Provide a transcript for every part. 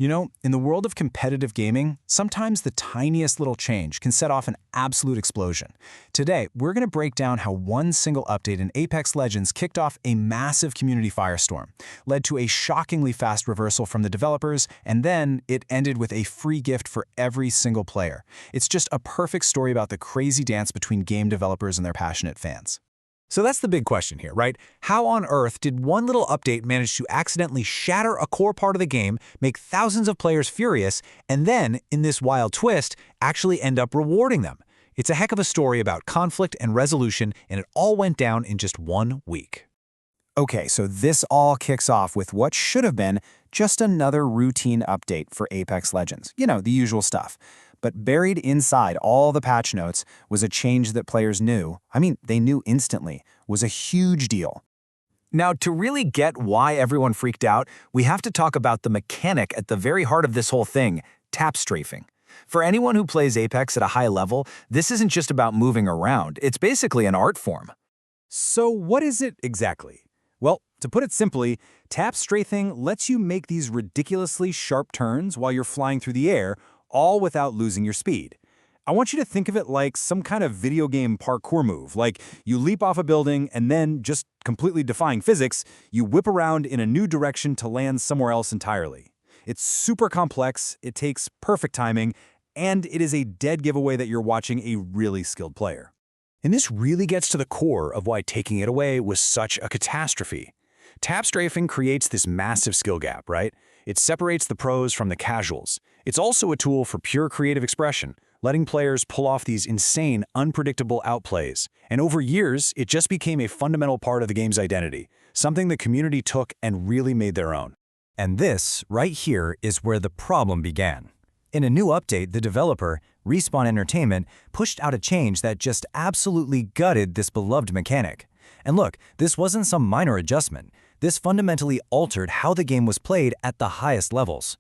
You know, in the world of competitive gaming, sometimes the tiniest little change can set off an absolute explosion. Today, we're going to break down how one single update in Apex Legends kicked off a massive community firestorm, led to a shockingly fast reversal from the developers, and then it ended with a free gift for every single player. It's just a perfect story about the crazy dance between game developers and their passionate fans. So that's the big question here, right? How on earth did one little update manage to accidentally shatter a core part of the game, make thousands of players furious, and then, in this wild twist, actually end up rewarding them? It's a heck of a story about conflict and resolution, and it all went down in just 1 week. Okay, so this all kicks off with what should have been just another routine update for Apex Legends. You know, the usual stuff. But buried inside all the patch notes was a change that players knew, they knew instantly, was a huge deal. Now, to really get why everyone freaked out, we have to talk about the mechanic at the very heart of this whole thing, tap strafing. For anyone who plays Apex at a high level, this isn't just about moving around, it's basically an art form. So what is it exactly? Well, to put it simply, tap strafing lets you make these ridiculously sharp turns while you're flying through the air, all without losing your speed. I want you to think of it like some kind of video game parkour move, like you leap off a building and then, just completely defying physics, you whip around in a new direction to land somewhere else entirely. It's super complex, it takes perfect timing, and it is a dead giveaway that you're watching a really skilled player. And this really gets to the core of why taking it away was such a catastrophe. Tap strafing creates this massive skill gap, right? It separates the pros from the casuals. It's also a tool for pure creative expression, letting players pull off these insane, unpredictable outplays. And over years, it just became a fundamental part of the game's identity, something the community took and really made their own. And this, right here, is where the problem began. In a new update, the developer, Respawn Entertainment, pushed out a change that just absolutely gutted this beloved mechanic. And look, this wasn't some minor adjustment. This fundamentally altered how the game was played at the highest levels.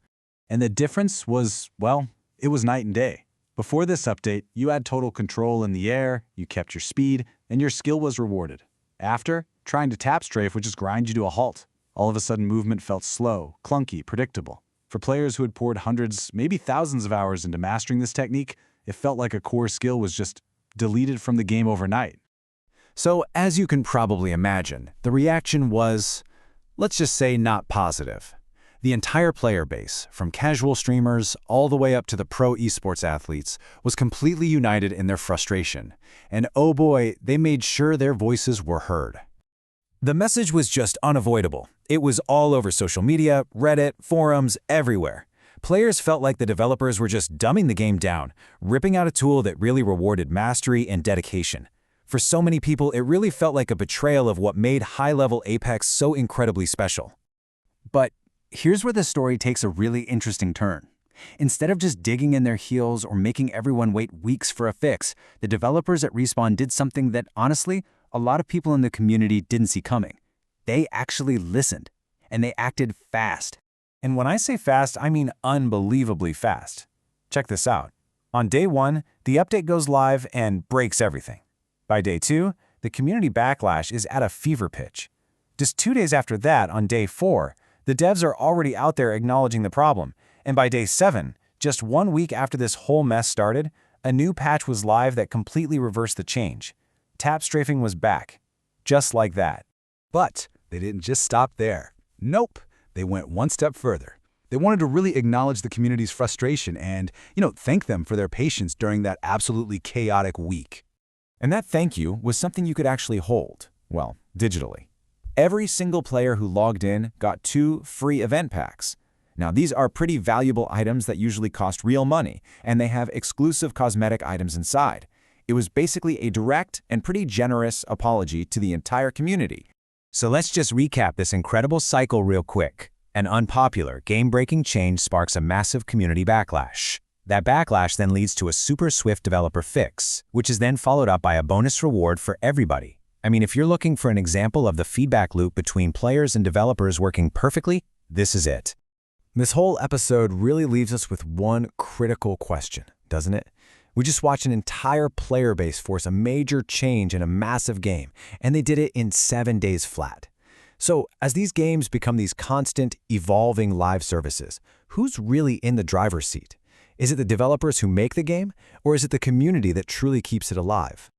And the difference was, well, it was night and day. Before this update, you had total control in the air, you kept your speed, and your skill was rewarded. After, trying to tap strafe would just grind you to a halt. All of a sudden, movement felt slow, clunky, predictable. For players who had poured hundreds, maybe thousands of hours into mastering this technique, it felt like a core skill was just deleted from the game overnight. So, as you can probably imagine, the reaction was, let's just say, not positive. The entire player base, from casual streamers all the way up to the pro esports athletes, was completely united in their frustration. And oh boy, they made sure their voices were heard. The message was just unavoidable. It was all over social media, Reddit, forums, everywhere. Players felt like the developers were just dumbing the game down, ripping out a tool that really rewarded mastery and dedication. For so many people, it really felt like a betrayal of what made high-level Apex so incredibly special. But here's where the story takes a really interesting turn. Instead of just digging in their heels or making everyone wait weeks for a fix, the developers at Respawn did something that, honestly, a lot of people in the community didn't see coming. They actually listened, and they acted fast. And when I say fast, I mean unbelievably fast. Check this out. On day 1, the update goes live and breaks everything. By day 2, the community backlash is at a fever pitch. Just 2 days after that, on day 4, the devs are already out there acknowledging the problem, and by day 7, just 1 week after this whole mess started, a new patch was live that completely reversed the change. Tap strafing was back. Just like that. But they didn't just stop there. Nope, they went one step further. They wanted to really acknowledge the community's frustration and, thank them for their patience during that absolutely chaotic week. And that thank you was something you could actually hold, well, digitally. Every single player who logged in got 2 free event packs. Now, these are pretty valuable items that usually cost real money, and they have exclusive cosmetic items inside. It was basically a direct and pretty generous apology to the entire community. So let's just recap this incredible cycle real quick. An unpopular, game-breaking change sparks a massive community backlash. That backlash then leads to a super swift developer fix, which is then followed up by a bonus reward for everybody. If you're looking for an example of the feedback loop between players and developers working perfectly, this is it. This whole episode really leaves us with one critical question, doesn't it? We just watched an entire player base force a major change in a massive game, and they did it in 7 days flat. So, as these games become these constant, evolving live services, who's really in the driver's seat? Is it the developers who make the game, or is it the community that truly keeps it alive?